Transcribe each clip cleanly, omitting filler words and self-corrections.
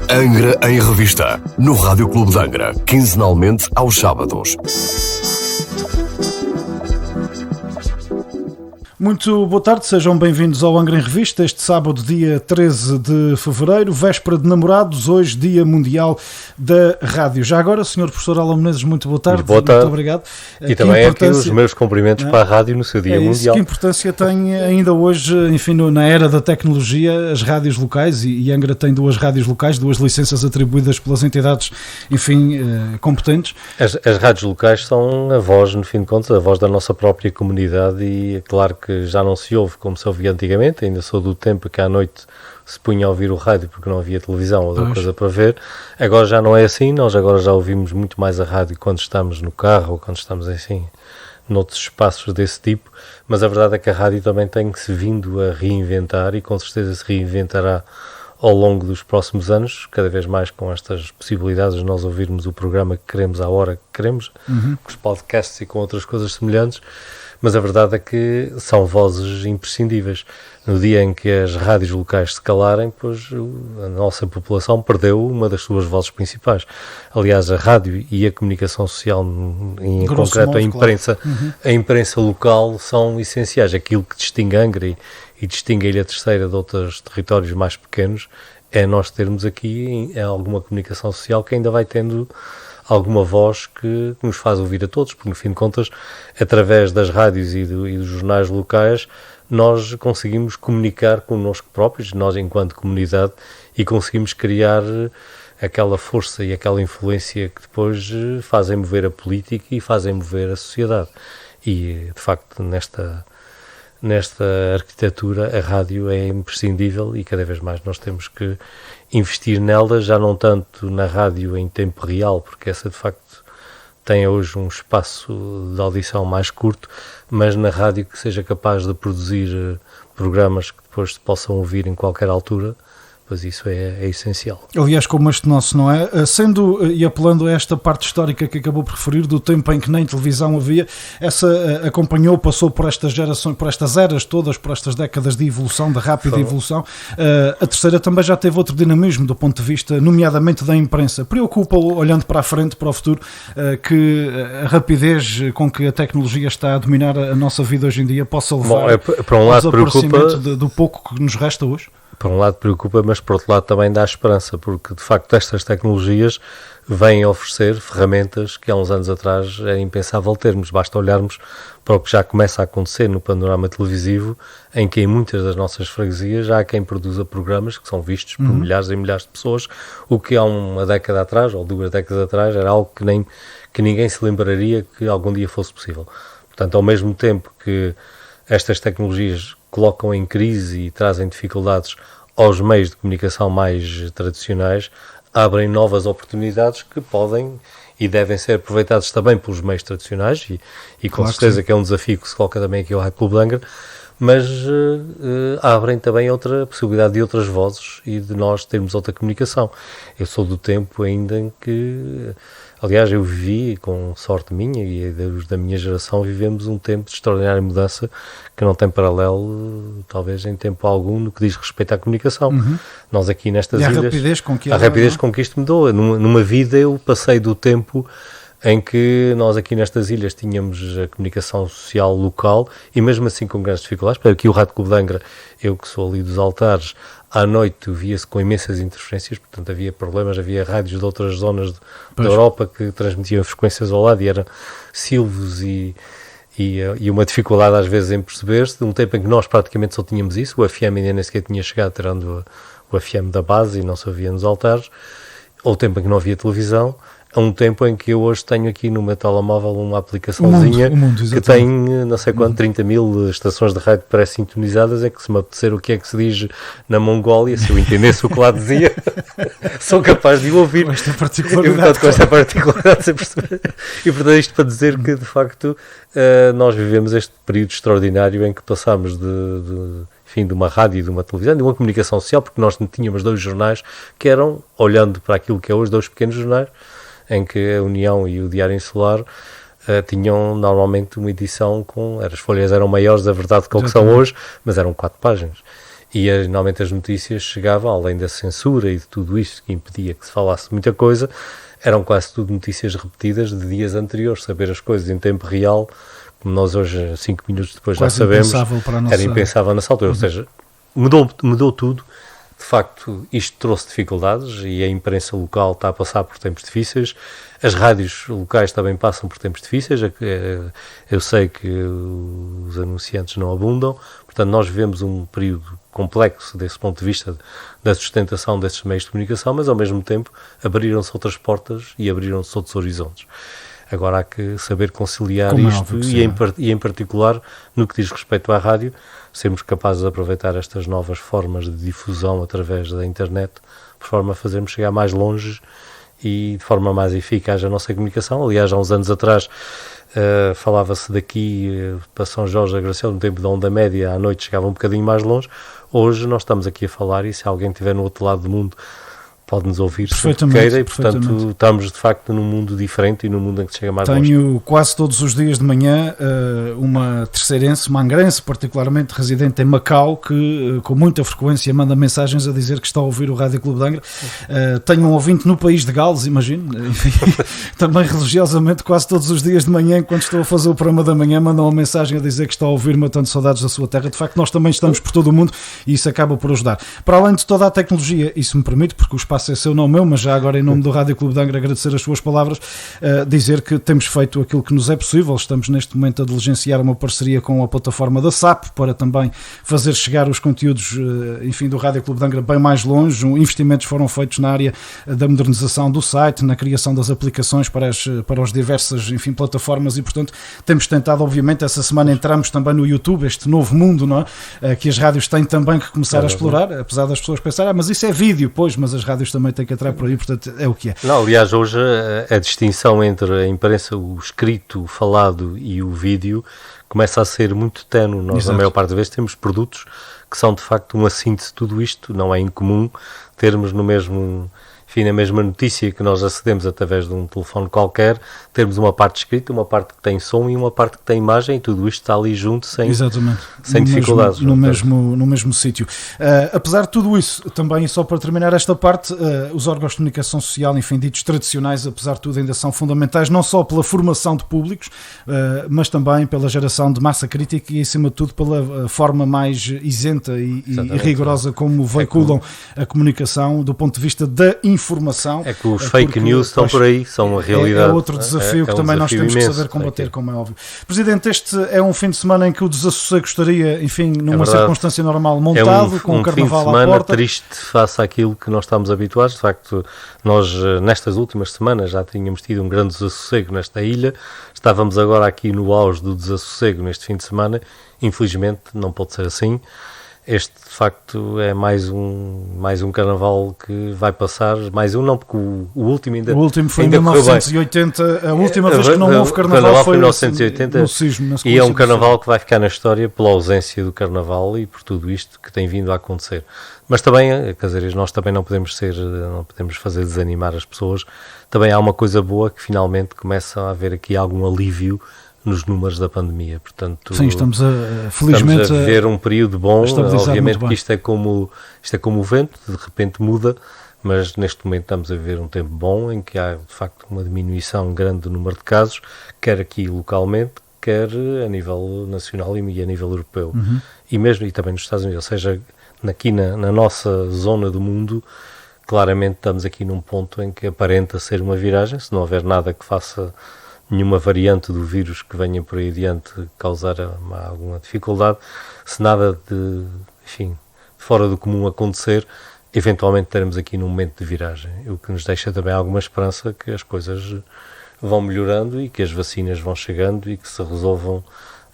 Angra em Revista, no Rádio Clube de Angra, quinzenalmente aos sábados. Muito boa tarde, sejam bem-vindos ao Angra em Revista, este sábado, dia 13 de fevereiro, véspera de namorados, hoje Dia Mundial da Rádio. Já agora, Sr. Professor Alan Menezes, muito boa tarde. Boa tarde. Muito obrigado. E também aqui os meus cumprimentos para a rádio no seu Dia Mundial. Que importância tem ainda hoje, enfim, na era da tecnologia, as rádios locais, e Angra tem duas rádios locais, duas licenças atribuídas pelas entidades, enfim, competentes. As rádios locais são a voz, no fim de contas, a voz da nossa própria comunidade, e é claro que já não se ouve como se ouvia antigamente. Ainda sou do tempo que à noite se punha a ouvir o rádio porque não havia televisão ou outra coisa para ver. Agora já não é assim, nós agora já ouvimos muito mais a rádio quando estamos no carro ou quando estamos assim, noutros espaços desse tipo, mas a verdade é que a rádio também tem se vindo a reinventar e com certeza se reinventará ao longo dos próximos anos, cada vez mais com estas possibilidades de nós ouvirmos o programa que queremos à hora que queremos, com os podcasts e com outras coisas semelhantes. Mas a verdade é que são vozes imprescindíveis. No dia em que as rádios locais se calarem, pois a nossa população perdeu uma das suas vozes principais. Aliás, a rádio e a comunicação social, em concreto a imprensa, a imprensa local, são essenciais. Aquilo que distingue Angra e distingue a Ilha Terceira de outros territórios mais pequenos é nós termos aqui alguma comunicação social que ainda vai tendo alguma voz que nos faz ouvir a todos, porque no fim de contas, através das rádios e dos jornais locais, nós conseguimos comunicar connosco próprios, nós enquanto comunidade, e conseguimos criar aquela força e aquela influência que depois fazem mover a política e fazem mover a sociedade. E, de facto, nesta arquitetura, a rádio é imprescindível e cada vez mais nós temos que investir nela, já não tanto na rádio em tempo real, porque essa de facto tem hoje um espaço de audição mais curto, mas na rádio que seja capaz de produzir programas que depois se possam ouvir em qualquer altura, pois isso é essencial. Aliás, como este nosso, não é? Sendo e apelando a esta parte histórica que acabou por referir, do tempo em que nem televisão havia, essa acompanhou, passou por estas gerações, por estas eras todas, por estas décadas de evolução, de rápida evolução. A Terceira também já teve outro dinamismo do ponto de vista, nomeadamente da imprensa. Preocupa, olhando para a frente, para o futuro, que a rapidez com que a tecnologia está a dominar a nossa vida hoje em dia possa levar para um lado preocupa do pouco que nos resta hoje? Por um lado preocupa, mas por outro lado também dá esperança, porque de facto estas tecnologias vêm oferecer ferramentas que há uns anos atrás era impensável termos. Basta olharmos para o que já começa a acontecer no panorama televisivo, em que em muitas das nossas freguesias já há quem produza programas que são vistos por milhares e milhares de pessoas, o que há uma década atrás, ou 2 décadas atrás, era algo que ninguém se lembraria que algum dia fosse possível. Portanto, ao mesmo tempo que estas tecnologias colocam em crise e trazem dificuldades aos meios de comunicação mais tradicionais, abrem novas oportunidades que podem e devem ser aproveitados também pelos meios tradicionais e com certeza que é um desafio que se coloca também aqui ao Rádio Clube de Angra, mas abrem também outra possibilidade de outras vozes e de nós termos outra comunicação. Eu sou do tempo ainda em que, aliás, eu vivi, com sorte minha e da minha geração, vivemos um tempo de extraordinária mudança que não tem paralelo, talvez, em tempo algum, no que diz respeito à comunicação. Nós aqui nestas ilhas... A rapidez com que isto mudou. Numa vida eu passei do tempo em que nós aqui nestas ilhas tínhamos a comunicação social local e mesmo assim com grandes dificuldades. Porque aqui o Rádio Clube de Angra, eu que sou ali dos Altares, à noite via-se com imensas interferências, portanto havia problemas, havia rádios de outras zonas da Europa que transmitiam frequências ao lado e eram silvos e uma dificuldade às vezes em perceber-se, de um tempo em que nós praticamente só tínhamos isso, o FM ainda nem sequer tinha chegado, tirando o FM da base e não se ouvia nos Altares, ou o tempo em que não havia televisão, a um tempo em que eu hoje tenho aqui no meu telemóvel uma aplicaçãozinha que tem, não sei quanto, 30 mil estações de rádio pré-sintonizadas, em que se me apetecer o que é que se diz na Mongólia, se eu entendesse o que lá dizia, sou capaz de o ouvir. Com esta particularidade. Com esta particularidade, sem perceber. E portanto isto para dizer que, de facto, nós vivemos este período extraordinário em que passamos de uma rádio e de uma televisão, de uma comunicação social, porque nós tínhamos 2 jornais que eram, olhando para aquilo que é hoje, 2 pequenos jornais, em que a União e o Diário Insular tinham normalmente uma edição as folhas eram maiores, a verdade, que o que são hoje, mas eram 4 páginas. E normalmente as notícias chegavam, além da censura e de tudo isto que impedia que se falasse muita coisa, eram quase tudo notícias repetidas de dias anteriores. Saber as coisas em tempo real, como nós hoje, 5 minutos depois, quase já sabemos, era impensável nessa altura. Ou seja, mudou tudo. De facto, isto trouxe dificuldades e a imprensa local está a passar por tempos difíceis. As rádios locais também passam por tempos difíceis. Eu sei que os anunciantes não abundam. Portanto, nós vivemos um período complexo desse ponto de vista da sustentação desses meios de comunicação, mas ao mesmo tempo abriram-se outras portas e abriram-se outros horizontes. Agora há que saber conciliar isto e em particular, no que diz respeito à rádio, sermos capazes de aproveitar estas novas formas de difusão através da internet, por forma a fazermos chegar mais longe e de forma mais eficaz a nossa comunicação. Aliás, há uns anos atrás falava-se daqui para São Jorge, a Graciosa, no tempo da onda média, à noite chegava um bocadinho mais longe. Hoje nós estamos aqui a falar e se alguém estiver no outro lado do mundo pode nos ouvir sempre que queira e, portanto, estamos de facto num mundo diferente e num mundo em que se chega mais longe. Tenho quase todos os dias de manhã uma terceirense, uma angrense, particularmente residente em Macau, que com muita frequência manda mensagens a dizer que está a ouvir o Rádio Clube de Angra. Tenho um ouvinte no país de Gales, imagino, também religiosamente quase todos os dias de manhã, enquanto estou a fazer o programa da manhã, manda uma mensagem a dizer que está a ouvir, matando saudades da sua terra. De facto, nós também estamos por todo o mundo e isso acaba por ajudar. Para além de toda a tecnologia, isso me permite, porque o espaço é seu, não meu, mas já agora em nome do Rádio Clube de Angra agradecer as suas palavras, dizer que temos feito aquilo que nos é possível. Estamos neste momento a diligenciar uma parceria com a plataforma da SAP para também fazer chegar os conteúdos, enfim, do Rádio Clube de Angra bem mais longe. Investimentos foram feitos na área da modernização do site, na criação das aplicações para as diversas, enfim, plataformas e, portanto, temos tentado, obviamente, essa semana entramos também no YouTube, este novo mundo, não é? Que as rádios têm também que começar a explorar, apesar das pessoas pensarem, mas isso é vídeo, pois, mas as rádios também têm que entrar por aí, portanto é o que é. Não, aliás, hoje a distinção entre a imprensa, o escrito, o falado e o vídeo começa a ser muito ténue. Nós, exato, na maior parte das vezes, temos produtos que são de facto uma síntese de tudo isto. Não é incomum termos no mesmo, enfim, na mesma notícia que nós acedemos através de um telefone qualquer, termos uma parte escrita, uma parte que tem som e uma parte que tem imagem, e tudo isto está ali junto sem dificuldades. No mesmo sítio. Apesar de tudo isso, também só para terminar esta parte, os órgãos de comunicação social, enfim, ditos tradicionais, apesar de tudo ainda são fundamentais, não só pela formação de públicos, mas também pela geração de massa crítica e, acima de tudo, pela forma mais isenta e rigorosa como veiculam a comunicação do ponto de vista da informação. É que os fake news estão por aí, são uma realidade. É outro desafio que também nós temos que saber combater, como é óbvio. Presidente, este é um fim de semana em que o desassossego estaria, enfim, numa circunstância normal, montado, com o Carnaval à porta. É um fim de semana triste face àquilo que nós estamos habituados. De facto, nós nestas últimas semanas já tínhamos tido um grande desassossego nesta ilha. Estávamos agora aqui no auge do desassossego neste fim de semana. Infelizmente não pode ser assim. Este, de facto, é mais um carnaval que vai passar, mais um não, porque o último ainda... O último foi em 1980, a última vez que não houve carnaval foi em 1980, no sismo, e é um carnaval que vai ficar na história pela ausência do carnaval e por tudo isto que tem vindo a acontecer. Mas também, quer dizer, nós também não podemos fazer desanimar as pessoas. Também há uma coisa boa que finalmente começa a haver aqui algum alívio nos números da pandemia, portanto, sim, felizmente estamos a ver um período bom. Obviamente que isto é como o vento, de repente muda, mas neste momento estamos a ver um tempo bom em que há de facto uma diminuição grande do número de casos, quer aqui localmente, quer a nível nacional e a nível europeu, e também nos Estados Unidos, ou seja, aqui na nossa zona do mundo, claramente estamos aqui num ponto em que aparenta ser uma viragem, se não houver nada que faça nenhuma variante do vírus que venha por aí adiante causar alguma dificuldade, se nada de fora do comum acontecer, eventualmente teremos aqui num momento de viragem, o que nos deixa também alguma esperança que as coisas vão melhorando e que as vacinas vão chegando e que se resolvam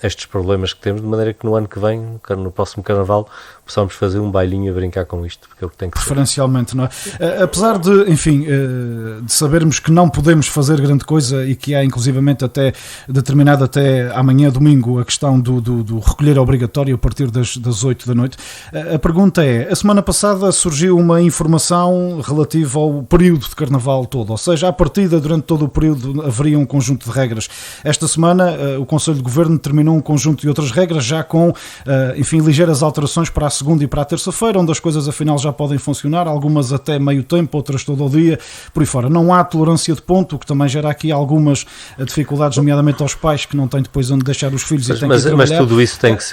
estes problemas que temos, de maneira que no ano que vem, no próximo Carnaval, possamos fazer um bailinho a brincar com isto, porque é o que tem que preferencialmente, não é? Apesar de, enfim, de sabermos que não podemos fazer grande coisa e que há inclusivamente determinado até amanhã, domingo, a questão do recolher obrigatório a partir das 8 da noite, a pergunta é, a semana passada surgiu uma informação relativa ao período de Carnaval todo, ou seja, à partida, durante todo o período haveria um conjunto de regras. Esta semana, o Conselho de Governo determinou determinou um conjunto de outras regras, já com, enfim, ligeiras alterações para a segunda e para a terça-feira, onde as coisas afinal já podem funcionar, algumas até meio tempo, outras todo o dia, por aí fora. Não há tolerância de ponto, o que também gera aqui algumas dificuldades, nomeadamente aos pais que não têm depois onde deixar os filhos e têm que trabalhar. Mas tudo isso tem que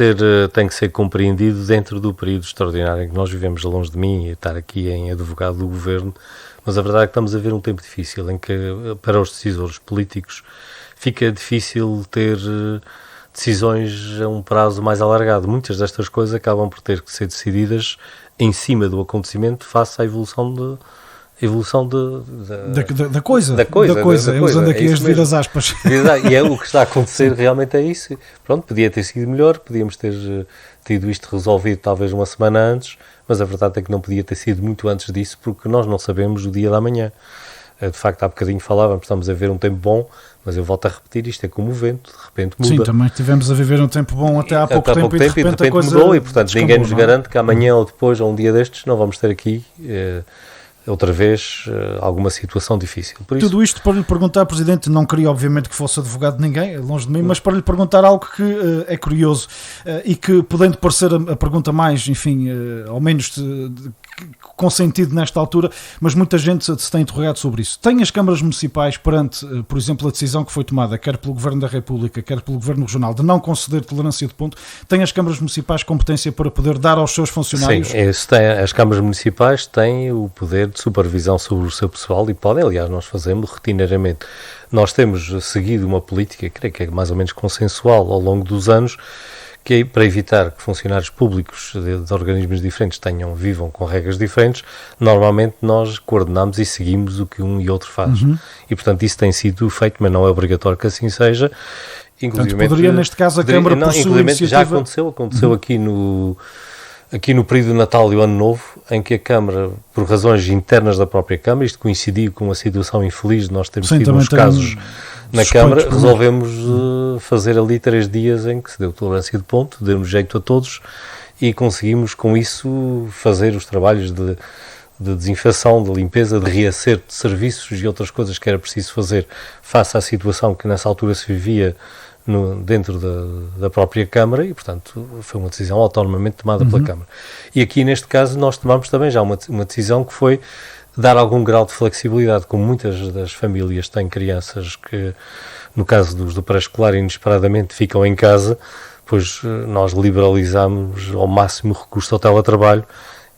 ser compreendido dentro do período extraordinário em que nós vivemos, longe de mim e estar aqui em advogado do governo, mas a verdade é que estamos a ver um tempo difícil em que para os decisores políticos fica difícil ter decisões a um prazo mais alargado. Muitas destas coisas acabam por ter que ser decididas em cima do acontecimento face à evolução da coisa. Usando aqui as devidas aspas. E é o que está a acontecer realmente é isso. Pronto, podia ter sido melhor, podíamos ter tido isto resolvido talvez uma semana antes, mas a verdade é que não podia ter sido muito antes disso, porque nós não sabemos o dia da manhã. De facto, há bocadinho falávamos, estamos a ver um tempo bom, mas eu volto a repetir, isto é como o vento, de repente muda. Sim, também estivemos a viver um tempo bom até há pouco tempo e de repente a coisa mudou, e portanto ninguém nos garante que amanhã ou depois, ou um dia destes, não vamos ter aqui outra vez alguma situação difícil. Por isso, tudo isto para lhe perguntar, Presidente, não queria obviamente que fosse advogado de ninguém, longe de mim, mas para lhe perguntar algo que é curioso e que, podendo parecer a pergunta mais, enfim, ao menos com sentido nesta altura, mas muita gente se tem interrogado sobre isso. Tem as câmaras municipais perante, por exemplo, a decisão que foi tomada, quer pelo Governo da República, quer pelo Governo Regional, de não conceder tolerância de ponto, tem as câmaras municipais competência para poder dar aos seus funcionários? Sim, as câmaras municipais têm o poder de supervisão sobre o seu pessoal e podem, aliás, nós fazemos rotineiramente. Nós temos seguido uma política, creio que é mais ou menos consensual ao longo dos anos, que é para evitar que funcionários públicos de organismos diferentes vivam com regras diferentes, normalmente nós coordenamos e seguimos o que um e outro faz. E, portanto, isso tem sido feito, mas não é obrigatório que assim seja. Portanto, poderia, neste caso, a Câmara, por sua iniciativa... Já aconteceu aqui no período de Natal e o Ano Novo, em que a Câmara, por razões internas da própria Câmara, isto coincidiu com uma situação infeliz de nós termos tido uns casos na Câmara, resolvemos fazer ali 3 dias em que se deu tolerância de ponto, deu-nos jeito a todos e conseguimos com isso fazer os trabalhos de desinfecção, de limpeza, de reacerto de serviços e outras coisas que era preciso fazer face à situação que nessa altura se vivia dentro da própria Câmara e, portanto, foi uma decisão autonomamente tomada pela Câmara. E aqui, neste caso, nós tomamos também já uma decisão que foi dar algum grau de flexibilidade, como muitas das famílias têm crianças que, no caso do pré-escolar, inesperadamente ficam em casa, pois nós liberalizamos ao máximo o recurso ao teletrabalho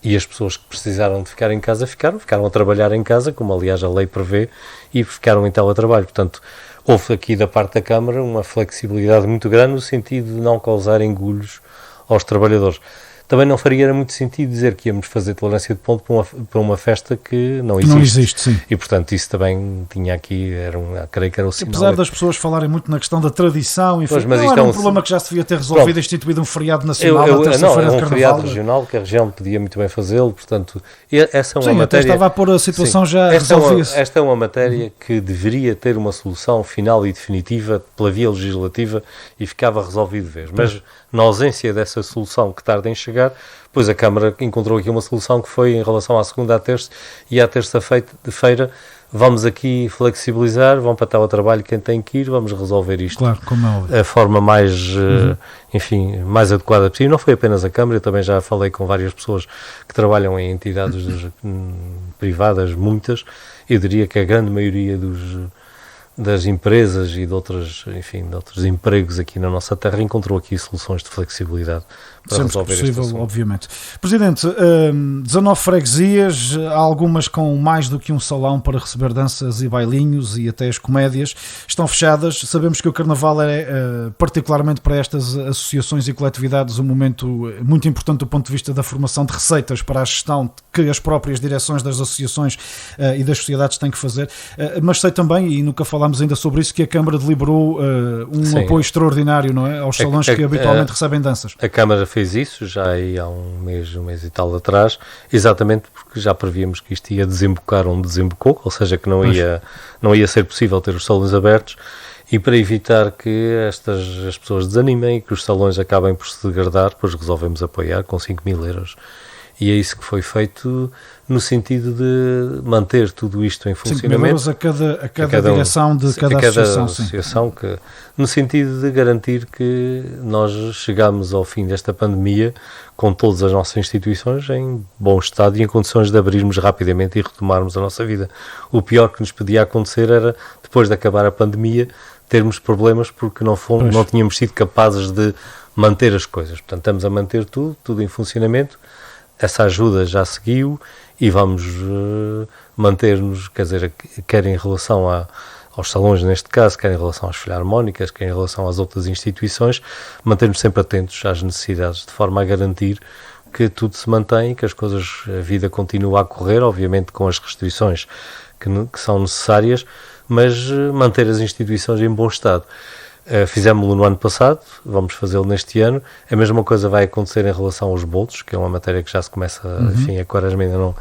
e as pessoas que precisaram de ficar em casa ficaram a trabalhar em casa, como aliás a lei prevê, e ficaram em teletrabalho. Portanto, houve aqui da parte da Câmara uma flexibilidade muito grande no sentido de não causar engulhos aos trabalhadores. Também não faria muito sentido dizer que íamos fazer tolerância de ponto para uma festa que não existe. Não existe, sim. E, portanto, isso também tinha aqui, creio que era o sinal. Apesar das pessoas falarem muito na questão da tradição, enfim, mas não era um problema que já se devia ter resolvido, instituído um feriado nacional na terça-feira de Carnaval. Não, é um feriado regional que a região podia muito bem fazê-lo, portanto, essa é uma matéria... até estava a pôr a situação já resolvida. Esta é uma matéria que deveria ter uma solução final e definitiva pela via legislativa e ficava resolvido de vez. Mas, na ausência dessa solução que tarda em chegar, pois a Câmara encontrou aqui uma solução que foi em relação à segunda à terça e à terça-feira vamos aqui flexibilizar, vão para teletrabalho quem tem que ir, vamos resolver isto. Claro, como é óbvio. A forma mais, enfim, mais adequada possível. Não foi apenas a Câmara, eu também já falei com várias pessoas que trabalham em entidades privadas, muitas, eu diria que a grande maioria das empresas e de outros empregos aqui na nossa terra encontrou aqui soluções de flexibilidade para sempre resolver possível, este assunto. obviamente. Presidente, 19 freguesias, há algumas com mais do que um salão para receber danças e bailinhos e até as comédias, estão fechadas. Sabemos que o Carnaval é, particularmente para estas associações e coletividades, um momento muito importante do ponto de vista da formação de receitas para a gestão que as próprias direções das associações e das sociedades têm que fazer. Mas sei também, e nunca falámos ainda sobre isso, que a Câmara deliberou apoio extraordinário, não é, aos salões que habitualmente recebem danças. A Câmara fez isso já aí há um mês e tal atrás, exatamente porque já prevíamos que isto ia desembocar onde desembocou, ou seja, que não ia ser possível ter os salões abertos, e para evitar que as pessoas desanimem e que os salões acabem por se degradar, depois resolvemos apoiar com 5.000 euros. E é isso que foi feito no sentido de manter tudo isto em 5 mil funcionamento. euros a cada direção de cada associação. Que, no sentido de garantir que nós chegamos ao fim desta pandemia com todas as nossas instituições em bom estado e em condições de abrirmos rapidamente e retomarmos a nossa vida. O pior que nos podia acontecer era, depois de acabar a pandemia, termos problemas porque não tínhamos sido capazes de manter as coisas. Portanto, estamos a manter tudo em funcionamento. Essa ajuda já seguiu e vamos manter-nos, quer dizer, quer em relação aos salões neste caso, quer em relação às filarmónicas, quer em relação às outras instituições, manter-nos sempre atentos às necessidades, de forma a garantir que tudo se mantém, que as coisas, a vida continua a correr, obviamente com as restrições que são necessárias, mas manter as instituições em bom estado. Fizemos-lo no ano passado, vamos fazê-lo neste ano. A mesma coisa vai acontecer em relação aos bolsos, que é uma matéria que já se começa, enfim, a Quaresma ainda não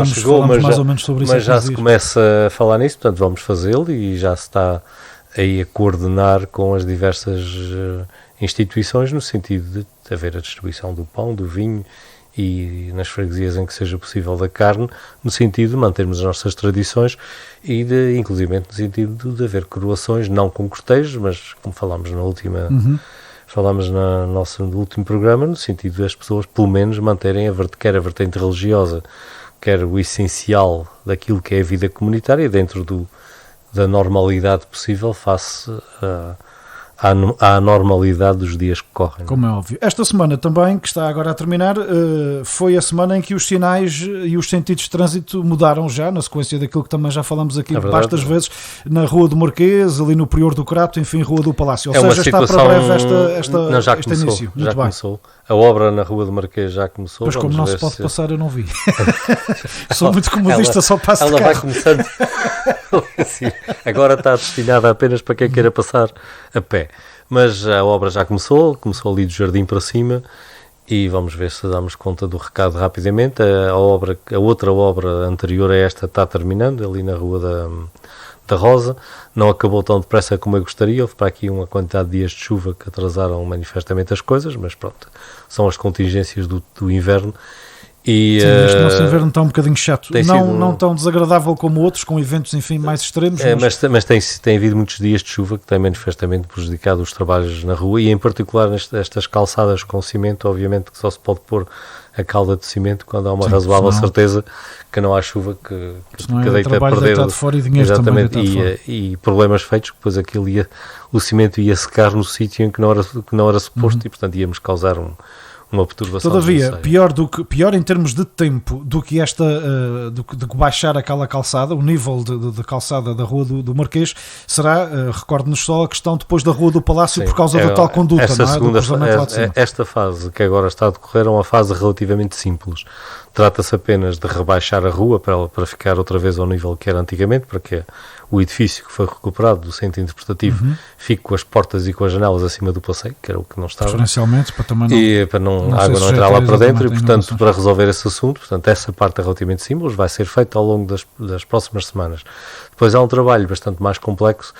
chegou, mas já se começa a falar nisso, portanto vamos fazê-lo e já se está aí a coordenar com as diversas instituições no sentido de haver a distribuição do pão, do vinho e nas freguesias em que seja possível da carne, no sentido de mantermos as nossas tradições e inclusive no sentido de haver coroações, não com cortejos, mas como falámos na última falámos no último programa, no sentido das pessoas pelo menos manterem quer a vertente religiosa, quer o essencial daquilo que é a vida comunitária dentro da normalidade possível face à normalidade dos dias que correm. Como é óbvio. Esta semana também, que está agora a terminar, foi a semana em que os sinais e os sentidos de trânsito mudaram já, na sequência daquilo que também já falamos aqui bastas vezes, na Rua do Marquês, ali no Prior do Crato, enfim, Rua do Palácio. Ou seja, está para breve este início. Já começou. A obra na Rua do Marquês já começou. Pois como não se pode passar, eu não vi. Sou muito comodista, só passo de carro. Ela vai começando. Agora está destinada apenas para quem queira passar a pé. Mas a obra já começou ali do jardim para cima e vamos ver se damos conta do recado rapidamente. A outra obra anterior a esta está terminando, ali na Rua da Rosa. Não acabou tão depressa como eu gostaria, houve para aqui uma quantidade de dias de chuva que atrasaram manifestamente as coisas, mas pronto, são as contingências do inverno. E, sim, este nosso inverno está um bocadinho chato, não tão desagradável como outros, com eventos, enfim, mais extremos. Mas tem havido muitos dias de chuva que têm manifestamente prejudicado os trabalhos na rua e em particular nestas calçadas com cimento, obviamente que só se pode pôr a calda de cimento quando há uma razoável certeza que não há chuva que deita a perder fora e dinheiro exatamente, também e problemas feitos, que depois o cimento ia secar no sítio em que não era suposto e portanto íamos causar uma perturbação. Todavia, pior em termos de tempo do que do que baixar aquela calçada, o nível de calçada da Rua do Marquês será, recorde-nos só a questão depois da Rua do Palácio, por causa da tal conduta, esta fase que agora está a decorrer é uma fase relativamente simples. Trata-se apenas de rebaixar a rua para ficar outra vez ao nível que era antigamente, para que o edifício que foi recuperado do centro interpretativo fique com as portas e com as janelas acima do passeio, que era o que não estava. Preferencialmente, para a água não entrar lá para dentro, e portanto, para resolver esse assunto, portanto, essa parte é relativamente simples, vai ser feita ao longo das próximas semanas. Depois há um trabalho bastante mais complexo,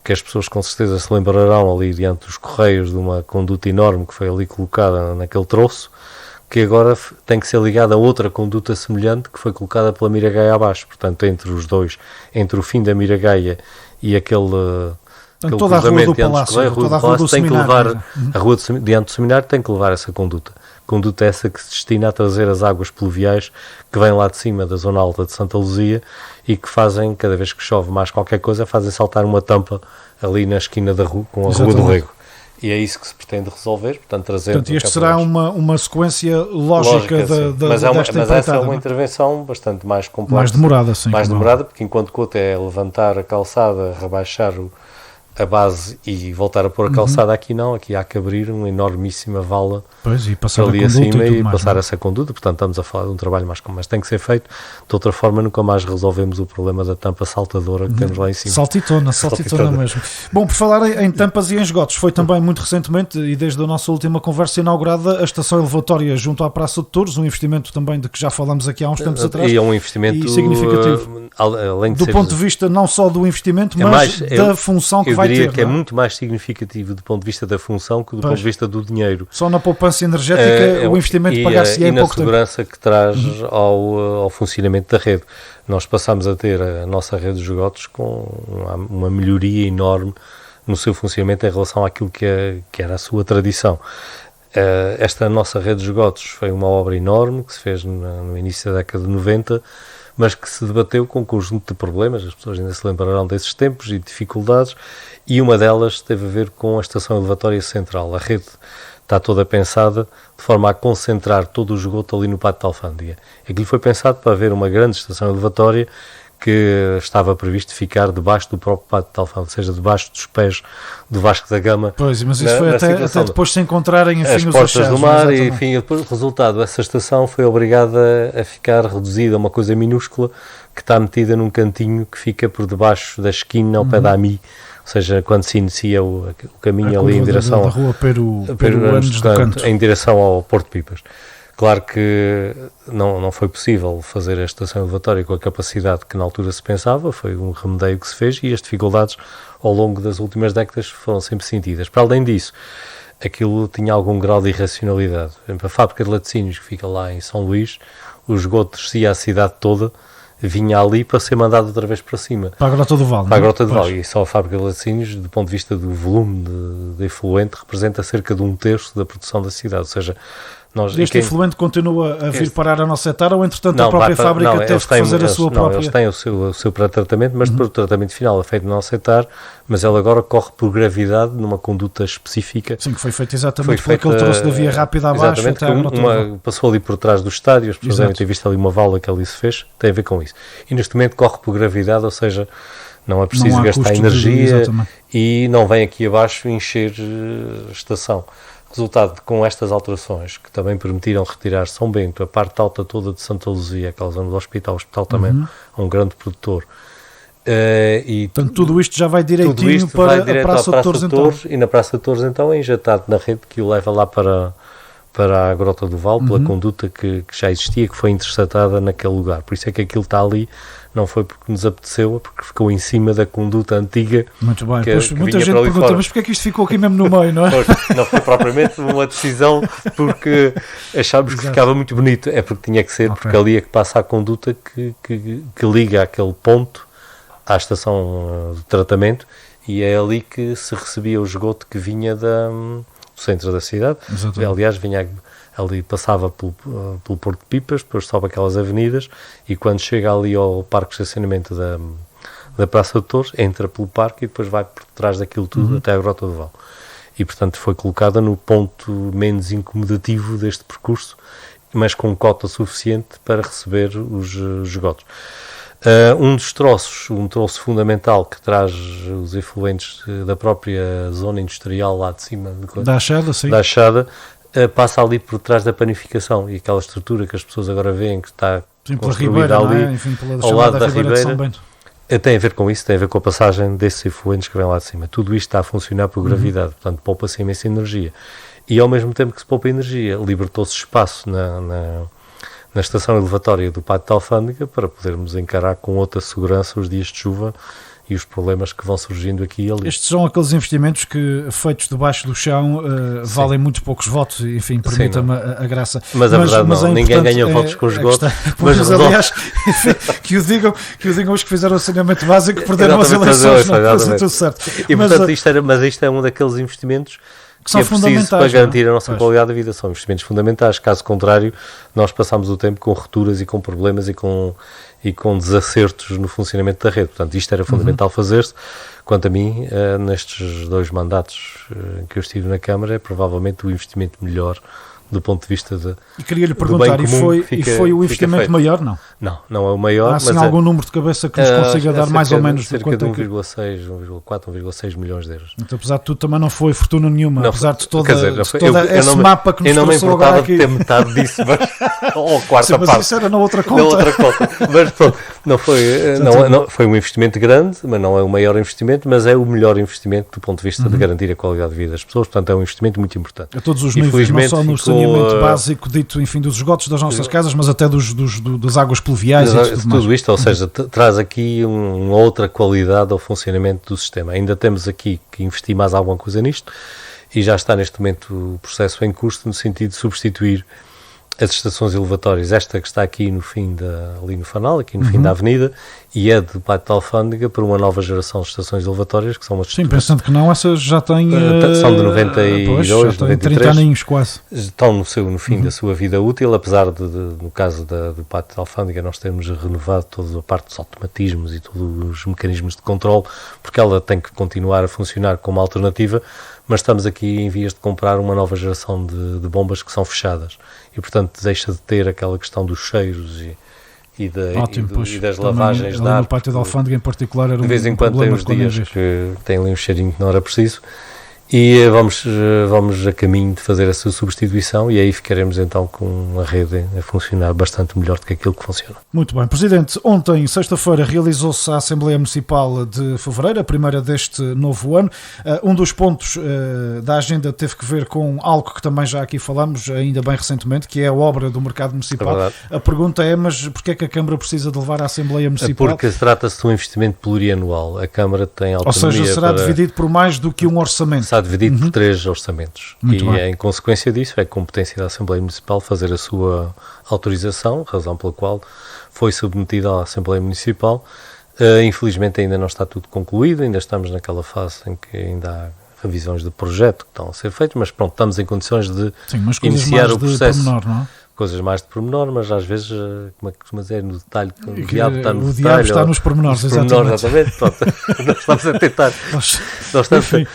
que as pessoas com certeza se lembrarão ali diante dos Correios de uma conduta enorme que foi ali colocada naquele troço, que agora tem que ser ligada a outra conduta semelhante que foi colocada pela Miragaia abaixo, portanto entre os dois, entre o fim da Miragaia e aquele toda a Rua do Palácio, tem que levar a rua diante do seminário, tem que levar essa conduta essa que se destina a trazer as águas pluviais que vêm lá de cima da zona alta de Santa Luzia e que fazem, cada vez que chove mais qualquer coisa, fazem saltar uma tampa ali na esquina da rua com a Rua do Rego. E é isso que se pretende resolver, portanto trazer... Portanto, este será uma sequência lógica desta mas essa é uma intervenção bastante mais complexa. Mais demorada, sim. Mais demorada, porque enquanto que outra é levantar a calçada, rebaixar a base e voltar a pôr a calçada, aqui não, aqui há que abrir uma enormíssima vala e passar ali acima e passar essa conduta, portanto estamos a falar de um trabalho mais complexo, mas tem que ser feito, de outra forma nunca mais resolvemos o problema da tampa saltadora que temos lá em cima. Saltitona mesmo. Bom, por falar em tampas e em esgotos, foi também muito recentemente e desde a nossa última conversa inaugurada a estação elevatória junto à Praça de Touros, um investimento também de que já falamos aqui há uns tempos atrás. E é um investimento significativo. Além de do ponto de vista não só do investimento, mas da função que vai vai diria ter, que é não é? muito mais significativo do ponto de vista da função que do ponto de vista do dinheiro. Só na poupança energética o investimento pagar-se e em na pouco tempo. segurança que traz ao funcionamento da rede. Nós passamos a ter a nossa rede de esgotos com uma melhoria enorme no seu funcionamento em relação àquilo que era a sua tradição. Esta nossa rede de esgotos foi uma obra enorme que se fez no início da década de 90, mas que se debateu com um conjunto de problemas, as pessoas ainda se lembrarão desses tempos e dificuldades, e uma delas teve a ver com a estação elevatória central. A rede está toda pensada de forma a concentrar todo o esgoto ali no Pátio da Alfândega. Aquilo foi pensado para haver uma grande estação elevatória que estava previsto ficar debaixo do próprio Pátio da Alfândega, ou seja, debaixo dos pés do Vasco da Gama. Pois, mas isso foi até depois de se encontrarem, enfim, as os portas achados, do mar, exatamente. e enfim, depois, o resultado, essa estação foi obrigada a ficar reduzida a uma coisa minúscula que está metida num cantinho que fica por debaixo da esquina ao pé da AMI, ou seja, quando se inicia o caminho ali em direção da rua Peru Anos do Canto, em direção ao Porto Pipas. Claro que não foi possível fazer a estação elevatória com a capacidade que na altura se pensava, foi um remedeio que se fez e as dificuldades ao longo das últimas décadas foram sempre sentidas. Para além disso, aquilo tinha algum grau de irracionalidade. Por exemplo, a fábrica de laticínios que fica lá em São Luís, o esgoto descia a cidade toda, vinha ali para ser mandado outra vez para cima. Para a Grota do Val. Para a Grota do Val. E só a fábrica de laticínios, do ponto de vista do volume de efluente, representa cerca de 1/3 da produção da cidade. Ou seja, este efluente continua a vir parar a nossa hectare ou, entretanto, a própria fábrica teve que fazer a sua própria... Eles têm o seu pré-tratamento, mas depois o tratamento final é feito na nossa hectare, mas ele agora corre por gravidade numa conduta específica. Sim, que foi feito exatamente por aquele troço da via rápida abaixo até a Grota. Passou ali por trás do estádio, as pessoas devem ter visto ali uma vala que ali se fez, tem a ver com isso. E neste momento corre por gravidade, ou seja, não é preciso gastar energia e não vem aqui abaixo encher a estação. Resultado, com estas alterações, que também permitiram retirar São Bento, a parte alta toda de Santa Luzia, aquela zona do hospital, o hospital também é um grande produtor. Portanto, tudo isto já vai direitinho para a Praça de Torres, então. E na Praça de Torres, então, é injetado na rede que o leva lá para a Grota do Val, pela conduta que já existia, que foi interceptada naquele lugar. Por isso é que aquilo está ali, não foi porque nos apeteceu, é porque ficou em cima da conduta antiga. Muito bem, pois muita gente pergunta, mas porquê é que isto ficou aqui mesmo no meio, não é? Pois, não foi propriamente uma decisão porque achámos que ficava muito bonito, é porque tinha que ser, porque ali é que passa a conduta que liga aquele ponto à estação de tratamento e é ali que se recebia o esgoto que vinha do centro da cidade. Exatamente. Aliás, vinha ali, passava pelo Porto de Pipas, depois sobe aquelas avenidas e quando chega ali ao parque de estacionamento da Praça de Torres, entra pelo parque e depois vai por trás daquilo tudo até a Grota do Val. E, portanto, foi colocada no ponto menos incomodativo deste percurso, mas com cota suficiente para receber os esgotos. Um troço fundamental que traz os efluentes da própria zona industrial lá de cima da Achada, sim. Da Achada, passa ali por trás da panificação e aquela estrutura que as pessoas agora veem que está construída ali, enfim, ao lado da Ribeira de São Bento. Tem a ver com isso, tem a ver com a passagem desses efluentes que vêm lá de cima. Tudo isto está a funcionar por gravidade, portanto poupa-se imensa energia. E ao mesmo tempo que se poupa energia, libertou-se espaço na estação elevatória do Pátio da Alfândega para podermos encarar com outra segurança os dias de chuva e os problemas que vão surgindo aqui e ali. Estes são aqueles investimentos que, feitos debaixo do chão, valem muito poucos votos, enfim, permita-me a graça. Mas a verdade não, ninguém ganha votos com esgoto. Mas aliás, enfim, que o digam os que fizeram o saneamento básico, que perderam as eleições, não é tudo certo. E portanto, isto é um daqueles investimentos que são fundamentais para garantir a nossa qualidade de vida. São investimentos fundamentais. Caso contrário, nós passamos o tempo com rupturas e com problemas e com desacertos no funcionamento da rede. Portanto, isto era fundamental fazer-se. Quanto a mim, nestes 2 mandatos que eu estive na Câmara, é provavelmente o investimento melhor do ponto de vista E queria-lhe perguntar, e foi o investimento maior, não? Não é o maior. Há assim algum número de cabeça que nos consiga dar mais ou menos? Cerca de 1,6 milhões de euros. Então, apesar de tudo, também não foi fortuna nenhuma, não, apesar de todo esse mapa que nos trouxe agora aqui. Eu não me importava de ter metade disso, ou a quarta parte. Mas isso era na outra conta. Mas pronto, foi um investimento grande, mas não é o maior investimento, mas é o melhor investimento do ponto de vista de garantir a qualidade de vida das pessoas. Portanto, é um investimento muito importante. A todos os níveis, não só no saneamento básico, dito, enfim, dos esgotos das nossas casas, mas até das águas poluídas. fluviais e tudo mais. Tudo isto, ou seja, traz aqui uma outra qualidade ao funcionamento do sistema. Ainda temos aqui que investir mais alguma coisa nisto e já está neste momento o processo em curso no sentido de substituir as estações elevatórias, esta que está aqui no fim ali no Fanal, aqui no fim da avenida, e a do Pátio da Alfândega, por uma nova geração de estações elevatórias, que são umas... Sim, pensando que não, essas já têm... são de 92, já têm 93. 30 aninhos quase. Estão no fim da sua vida útil, apesar de no caso do Pátio da Alfândega, nós termos renovado toda a parte dos automatismos e todos os mecanismos de controle, porque ela tem que continuar a funcionar como alternativa, mas estamos aqui em vias de comprar uma nova geração de bombas que são fechadas e, portanto, deixa de ter aquela questão dos cheiros e das lavagens de ar. No Pátio da Alfândega, em particular, era de vez em quando tem uns dias que tem ali um cheirinho que não era preciso. E vamos a caminho de fazer essa substituição e aí ficaremos então com a rede a funcionar bastante melhor do que aquilo que funciona. Muito bem. Presidente, ontem, sexta-feira, realizou-se a Assembleia Municipal de Fevereiro, a primeira deste novo ano. Um dos pontos da agenda teve que ver com algo que também já aqui falamos, ainda bem recentemente, que é a obra do Mercado Municipal. A pergunta é, mas porquê é que a Câmara precisa de levar à Assembleia Municipal? Porque trata-se de um investimento plurianual. A Câmara tem autonomia. Ou seja, será dividido por mais do que um orçamento. Está dividido por 3 orçamentos. Muito bem. Em consequência disso, é competência da Assembleia Municipal fazer a sua autorização, razão pela qual foi submetida à Assembleia Municipal. Infelizmente ainda não está tudo concluído, ainda estamos naquela fase em que ainda há revisões de projeto que estão a ser feitas, mas pronto, estamos em condições de iniciar o processo. Pormenor, não é? Coisas mais de pormenor, mas às vezes, como é que costuma dizer, no detalhe, o diabo está no detalhe. O diabo está nos pormenores, exatamente. Pronto, nós estamos a tentar,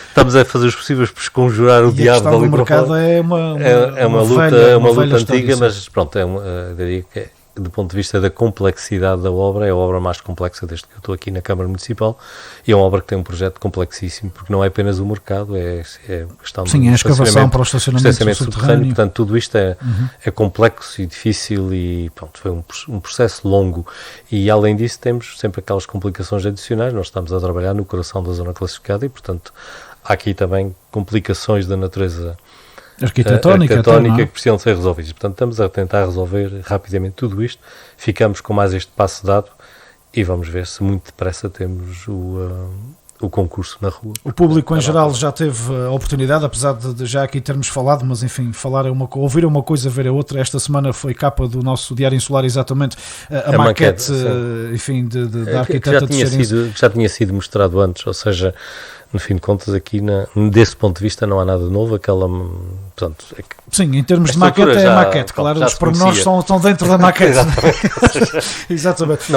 estamos a fazer os possíveis por esconjurar o diabo dali para fora. A questão do mercado é uma luta antiga, mas pronto, eu diria que do ponto de vista da complexidade da obra, é a obra mais complexa desde que eu estou aqui na Câmara Municipal e é uma obra que tem um projeto complexíssimo, porque não é apenas o mercado, é a questão do a escavação para o estacionamento subterrâneo. Portanto, tudo isto é complexo e difícil e pronto, foi um processo longo e além disso temos sempre aquelas complicações adicionais. Nós estamos a trabalhar no coração da zona classificada e portanto há aqui também complicações da natureza arquitetónica que precisam ser resolvidas. Portanto, estamos a tentar resolver rapidamente tudo isto. Ficamos com mais este passo dado e vamos ver se muito depressa temos o concurso na rua. O público em geral já teve a oportunidade, apesar de já aqui termos falado, mas enfim, ouvir uma coisa, ver a outra. Esta semana foi capa do nosso Diário Insular, exatamente, a maquete enfim, da arquiteta de Xerinho. Já tinha sido mostrado antes, ou seja, no fim de contas, aqui, desse ponto de vista, não há nada novo. Portanto, sim, em termos de maquete, é a maquete, claro, os pormenores estão dentro da maquete. Exatamente.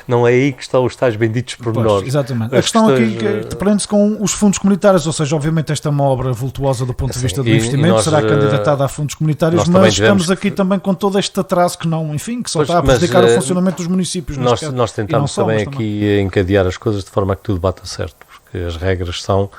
Não é aí que estão os tais benditos pormenores. Exatamente. A questão aqui depende-se com os fundos comunitários, ou seja, obviamente esta é uma obra vultuosa do ponto de vista do investimento, será candidatada a fundos comunitários, mas estamos aqui também com todo este atraso que só está a prejudicar o funcionamento dos municípios. Nós tentamos também aqui encadear as coisas de forma a que tudo bata certo, porque as regras são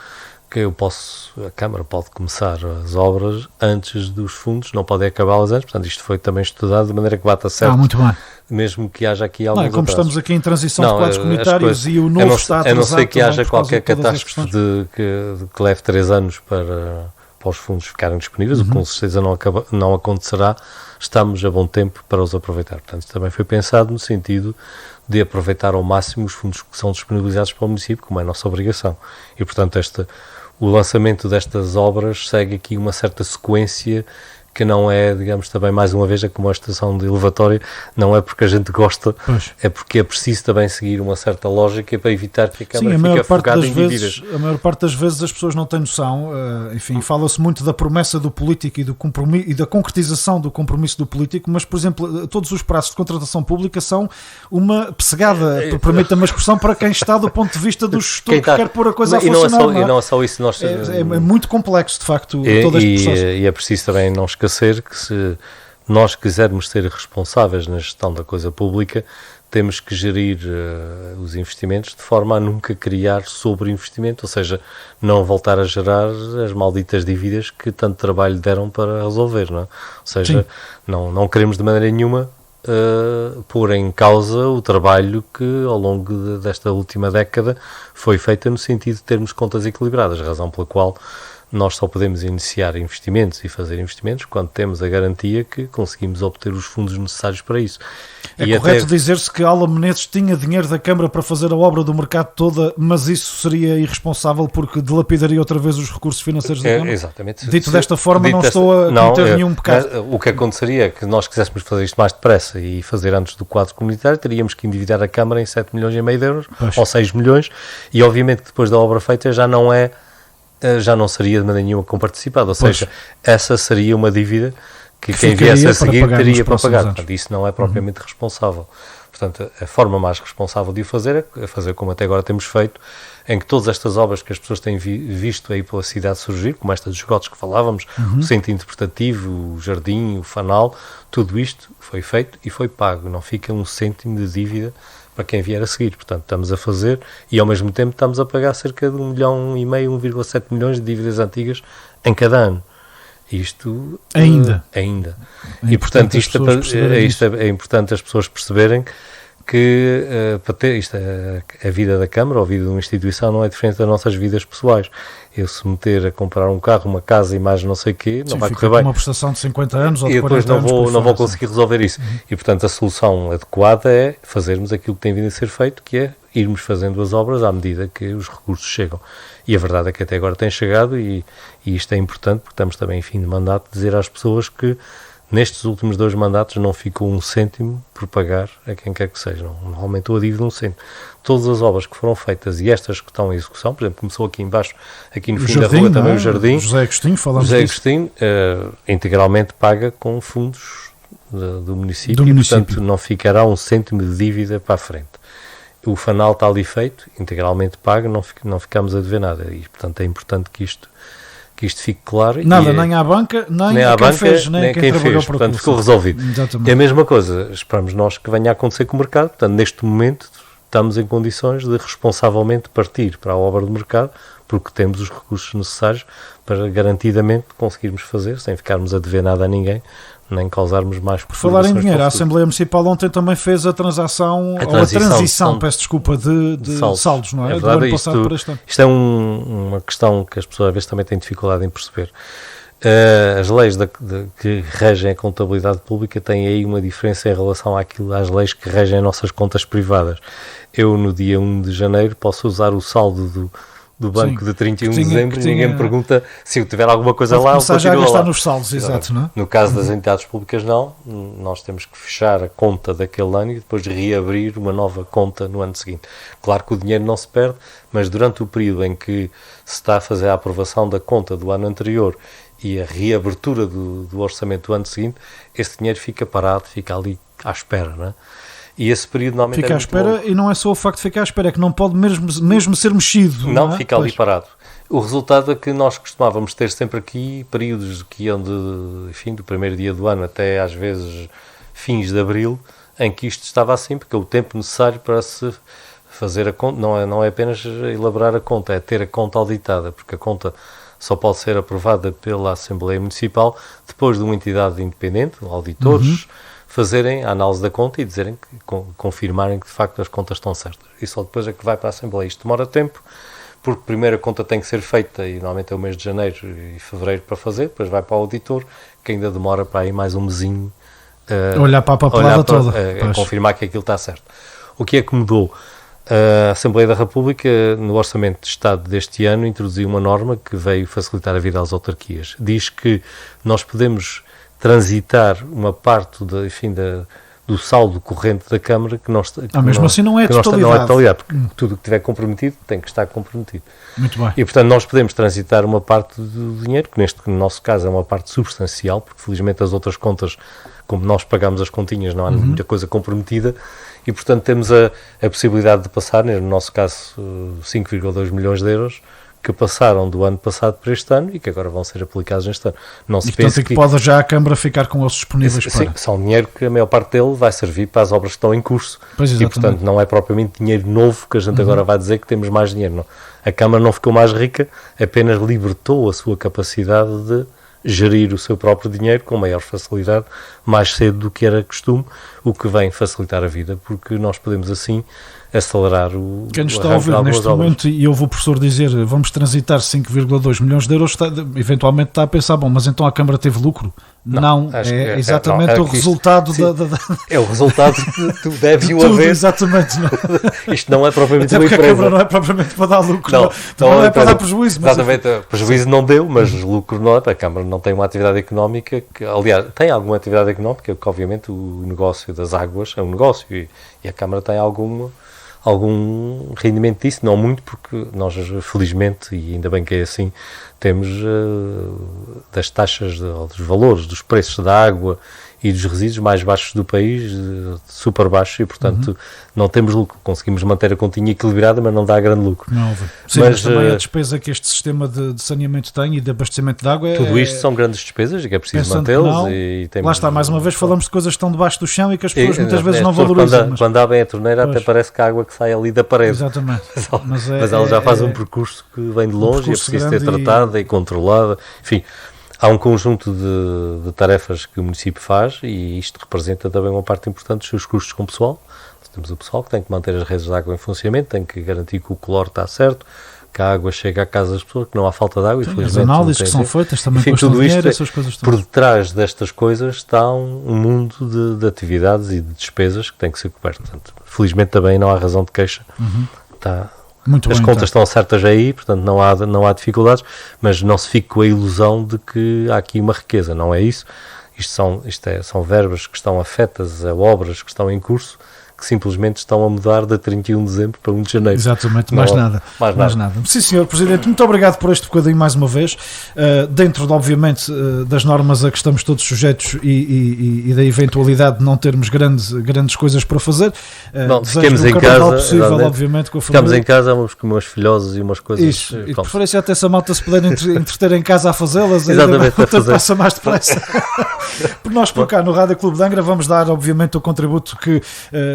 que a Câmara pode começar as obras antes dos fundos, não pode acabá-las antes, portanto isto foi também estudado de maneira que bata certo. Muito bem. Mesmo que haja aqui alguns como estamos aqui em transição de quadros comunitários e o novo está atrasado, a não ser que haja qualquer catástrofe que leve 3 anos para os fundos ficarem disponíveis, o que com certeza não acontecerá, estamos a bom tempo para os aproveitar. Portanto, isto também foi pensado no sentido de aproveitar ao máximo os fundos que são disponibilizados para o município, como é a nossa obrigação. E, portanto, o lançamento destas obras segue aqui uma certa sequência que não é, digamos, também mais uma vez, como a estação de elevatória, não é porque a gente gosta, é porque é preciso também seguir uma certa lógica para evitar que a Câmara fique afogada em dívidas. A maior parte das vezes as pessoas não têm noção, enfim, fala-se muito da promessa do político e do compromisso e da concretização do compromisso do político, mas, por exemplo, todos os prazos de contratação pública são uma pessegada, permita-me a expressão, para quem está do ponto de vista do gestor que quer pôr a coisa a funcionar. E não é só isso. É muito complexo, de facto, todo este processo. E é preciso também não esquecer que se nós quisermos ser responsáveis na gestão da coisa pública, temos que gerir os investimentos de forma a nunca criar sobre-investimento, ou seja, não voltar a gerar as malditas dívidas que tanto trabalho deram para resolver, não é? Ou seja, não queremos de maneira nenhuma pôr em causa o trabalho que ao longo desta última década foi feito no sentido de termos contas equilibradas, razão pela qual nós só podemos iniciar investimentos e fazer investimentos quando temos a garantia que conseguimos obter os fundos necessários para isso. É correto dizer-se que Ala Menezes tinha dinheiro da Câmara para fazer a obra do mercado toda, mas isso seria irresponsável porque dilapidaria outra vez os recursos financeiros da Câmara? Exatamente. Dito desta forma, não estou a cometer nenhum pecado. O que aconteceria é que nós quiséssemos fazer isto mais depressa e fazer antes do quadro comunitário, teríamos que endividar a Câmara em 7 milhões e meio de euros, ou 6 milhões, e obviamente que depois da obra feita já não seria de maneira nenhuma comparticipada, ou seja, essa seria uma dívida que quem viesse a seguir teria para pagar. Portanto, isso não é propriamente responsável. Portanto, a forma mais responsável de o fazer é fazer como até agora temos feito, em que todas estas obras que as pessoas têm visto aí pela cidade surgir, como esta dos esgotos que falávamos, o centro interpretativo, o jardim, o fanal, tudo isto foi feito e foi pago. Não fica um cêntimo de dívida para quem vier a seguir. Portanto, estamos a fazer e ao mesmo tempo estamos a pagar cerca de 1,5 milhão, 1,7 milhões de dívidas antigas em cada ano. Isto ainda. E portanto isto é importante as pessoas perceberem que para ter isto, a vida da Câmara ou a vida de uma instituição não é diferente das nossas vidas pessoais. Eu se meter a comprar um carro, uma casa e mais não sei o quê, não vai correr bem. Uma prestação de 50 anos ou de 40 anos. E depois não vou conseguir resolver isso. E portanto a solução adequada é fazermos aquilo que tem vindo a ser feito, que é irmos fazendo as obras à medida que os recursos chegam. E a verdade é que até agora tem chegado e isto é importante porque estamos também em fim de mandato dizer às pessoas que nestes últimos 2 mandatos não ficou um cêntimo por pagar a quem quer que seja, não aumentou a dívida um cêntimo. Todas as obras que foram feitas e estas que estão em execução, por exemplo, começou aqui embaixo, aqui no fim da rua também o Jardim. José Agostinho, integralmente paga com fundos do município e, portanto, não ficará um cêntimo de dívida para a frente. O fanal está ali feito, integralmente pago, não ficamos a dever nada e, portanto, é importante que isto fique claro. Nada, nem à banca, nem a quem fez, nem quem trabalhou para o portanto, ficou resolvido. Exatamente. E a mesma coisa, esperamos nós que venha a acontecer com o mercado, portanto, neste momento estamos em condições de responsavelmente partir para a obra do mercado, porque temos os recursos necessários para garantidamente conseguirmos fazer, sem ficarmos a dever nada a ninguém, nem causarmos mais por falar em dinheiro, a Assembleia Municipal ontem também fez a transição peço desculpa, de saldos, não é? Do ano passado para este ano. Isto é uma questão que as pessoas às vezes também têm dificuldade em perceber. As leis que regem a contabilidade pública têm aí uma diferença em relação às leis que regem as nossas contas privadas. Eu, no dia 1 de janeiro, posso usar o saldo do banco de 31 de dezembro e ninguém me pergunta se eu tiver alguma coisa lá ou já gastar nos saldos, exato, não é? No caso das entidades públicas não, nós temos que fechar a conta daquele ano e depois reabrir uma nova conta no ano seguinte. Claro que o dinheiro não se perde, mas durante o período em que se está a fazer a aprovação da conta do ano anterior e a reabertura do orçamento do ano seguinte, esse dinheiro fica parado, fica ali à espera, não é? E esse período normalmente fica à espera longo. E não é só o facto de ficar à espera, é que não pode mesmo ser mexido. Não, fica ali parado. O resultado é que nós costumávamos ter sempre aqui períodos que iam do primeiro dia do ano até às vezes fins de abril, em que isto estava assim, porque o tempo necessário para se fazer a conta não é apenas elaborar a conta, é ter a conta auditada, porque a conta só pode ser aprovada pela Assembleia Municipal depois de uma entidade independente, auditores, fazerem a análise da conta e dizerem confirmarem que de facto as contas estão certas. E só depois é que vai para a Assembleia. Isto demora tempo, porque primeiro a conta tem que ser feita e normalmente é o mês de janeiro e fevereiro para fazer, depois vai para o auditor, que ainda demora para aí mais um mesinho olhar para a papelada toda. A confirmar que aquilo está certo. O que é que mudou? A Assembleia da República, no Orçamento de Estado deste ano, introduziu uma norma que veio facilitar a vida às autarquias. Diz que nós podemos transitar uma parte do saldo corrente da Câmara que não está... mesmo assim não é totalidade. Porque tudo que estiver comprometido tem que estar comprometido. Muito bem. E, portanto, nós podemos transitar uma parte do dinheiro, que no nosso caso é uma parte substancial, porque felizmente as outras contas, como nós pagamos as continhas, não há muita coisa comprometida, e, portanto, temos a possibilidade de passar, no nosso caso, 5,2 milhões de euros, que passaram do ano passado para este ano e que agora vão ser aplicados neste ano. Não se pensa que pode já a Câmara ficar com eles disponíveis para... Sim, são dinheiro que a maior parte dele vai servir para as obras que estão em curso. Pois, e, portanto, não é propriamente dinheiro novo que a gente agora vai dizer que temos mais dinheiro. Não. A Câmara não ficou mais rica, apenas libertou a sua capacidade de gerir o seu próprio dinheiro com maior facilidade, mais cedo do que era costume, o que vem facilitar a vida, porque nós podemos assim acelerar o Quem nos está a ouvir neste momento, e eu vou o professor dizer, vamos transitar 5,2 milhões de euros, eventualmente está a pensar, bom, mas então a Câmara teve lucro? Não, é exatamente o resultado é o resultado que tu deves de o tudo, haver. Exatamente. Isto não é propriamente Até uma porque empresa. a Câmara não é propriamente para dar lucro, não é para dar prejuízo. Mas exatamente, prejuízo não deu, mas lucro não é. A Câmara não tem uma atividade económica, aliás, tem alguma atividade económica, que obviamente o negócio das águas é um negócio e a Câmara tem algum rendimento disso, não muito, porque nós felizmente, e ainda bem que é assim, temos das taxas, dos valores, dos preços da água e dos resíduos mais baixos do país, super baixos, e portanto não temos lucro, conseguimos manter a continha equilibrada, mas não dá grande lucro. Não, sim, mas também a despesa que este sistema de saneamento tem e de abastecimento de água tudo isto são grandes despesas e que é preciso mantê-los. Lá está, mais uma vez falamos de coisas que estão debaixo do chão e que as pessoas muitas vezes não valorizam. Quando abrem a torneira até parece que a água que sai ali da parede. Exatamente. Mas ela já faz um percurso que vem de longe e é preciso ser tratada e controlada. Enfim, há um conjunto de tarefas que o município faz e isto representa também uma parte importante dos seus custos com o pessoal. Temos o pessoal que tem que manter as redes de água em funcionamento, tem que garantir que o cloro está certo, que a água chega à casa das pessoas, que não há falta de água. Sim, as análises que são feitas também custam dinheiro, essas coisas todas. Por detrás destas coisas está um mundo de atividades e de despesas que tem que ser coberto. Portanto, felizmente também não há razão de queixa. Muito as bem, contas estão certas aí, portanto não há dificuldades, mas não se fique com a ilusão de que há aqui uma riqueza, não é isso. São verbas que estão afetas a obras que estão em curso, que simplesmente estão a mudar de 31 de dezembro para 1 de janeiro. Exatamente, mais nada. Sim, senhor Presidente, muito obrigado por este bocadinho mais uma vez, dentro obviamente das normas a que estamos todos sujeitos e da eventualidade de não termos grandes coisas para fazer. Ficamos em casa, possível, obviamente, com a ficamos em casa, vamos com umas filhosas e umas coisas. Isso, e de preferência até se a malta se puder entreter em casa a fazê-las, exatamente, passa mais depressa. Por nós por cá no Rádio Clube de Angra vamos dar obviamente o contributo que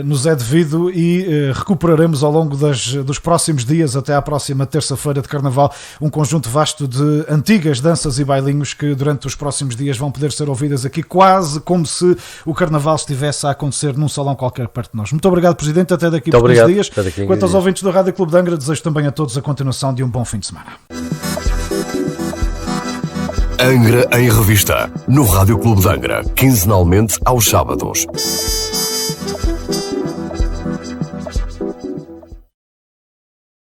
nos é devido e recuperaremos ao longo dos próximos dias, até à próxima terça-feira de Carnaval, um conjunto vasto de antigas danças e bailinhos que durante os próximos dias vão poder ser ouvidas aqui, quase como se o Carnaval estivesse a acontecer num salão qualquer perto de nós. Muito obrigado, Presidente, até daqui por 15 dias. Quanto aos ouvintes do Rádio Clube de Angra, desejo também a todos a continuação de um bom fim de semana. Angra em Revista, no Rádio Clube de Angra, quinzenalmente aos sábados.